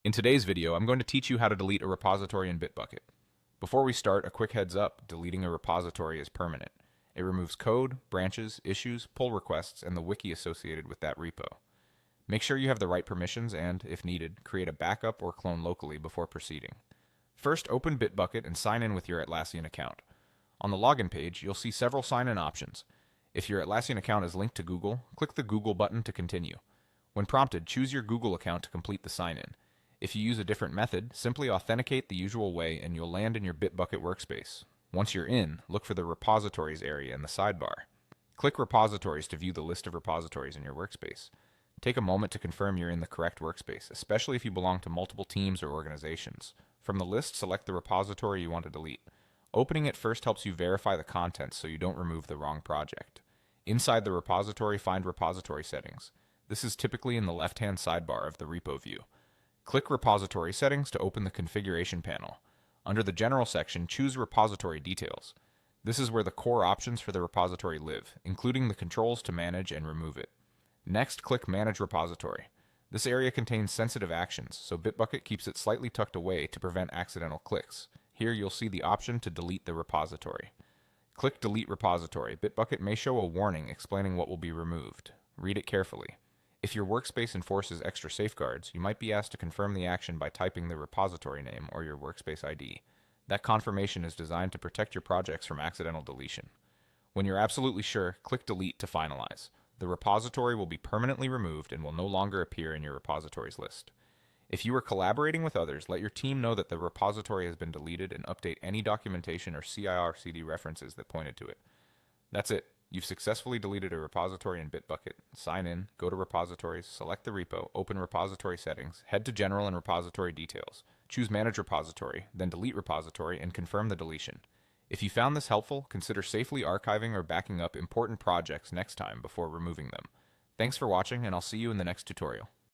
In today's video, I'm going to teach you how to delete a repository in Bitbucket. Before we start, a quick heads up, deleting a repository is permanent. It removes code, branches, issues, pull requests, and the wiki associated with that repo. Make sure you have the right permissions and, if needed, create a backup or clone locally before proceeding. First, open Bitbucket and sign in with your Atlassian account. On the login page, you'll see several sign-in options. If your Atlassian account is linked to Google, click the Google button to continue. When prompted, choose your Google account to complete the sign-in. If you use a different method, simply authenticate the usual way and you'll land in your Bitbucket workspace. Once you're in, look for the Repositories area in the sidebar. Click Repositories to view the list of repositories in your workspace. Take a moment to confirm you're in the correct workspace, especially if you belong to multiple teams or organizations. From the list, select the repository you want to delete. Opening it first helps you verify the contents so you don't remove the wrong project. Inside the repository, find Repository Settings. This is typically in the left-hand sidebar of the repo view. Click Repository Settings to open the configuration panel. Under the General section, choose Repository Details. This is where the core options for the repository live, including the controls to manage and remove it. Next, click Manage Repository. This area contains sensitive actions, so Bitbucket keeps it slightly tucked away to prevent accidental clicks. Here you'll see the option to delete the repository. Click Delete Repository. Bitbucket may show a warning explaining what will be removed. Read it carefully. If your workspace enforces extra safeguards, you might be asked to confirm the action by typing the repository name or your workspace ID. That confirmation is designed to protect your projects from accidental deletion. When you're absolutely sure, click Delete to finalize. The repository will be permanently removed and will no longer appear in your repositories list. If you are collaborating with others, let your team know that the repository has been deleted and update any documentation or CIR/CD references that pointed to it. That's it. You've successfully deleted a repository in Bitbucket. Sign in, go to Repositories, select the repo, open Repository Settings, head to General and Repository Details. Choose Manage Repository, then Delete Repository, and confirm the deletion. If you found this helpful, consider safely archiving or backing up important projects next time before removing them. Thanks for watching, and I'll see you in the next tutorial.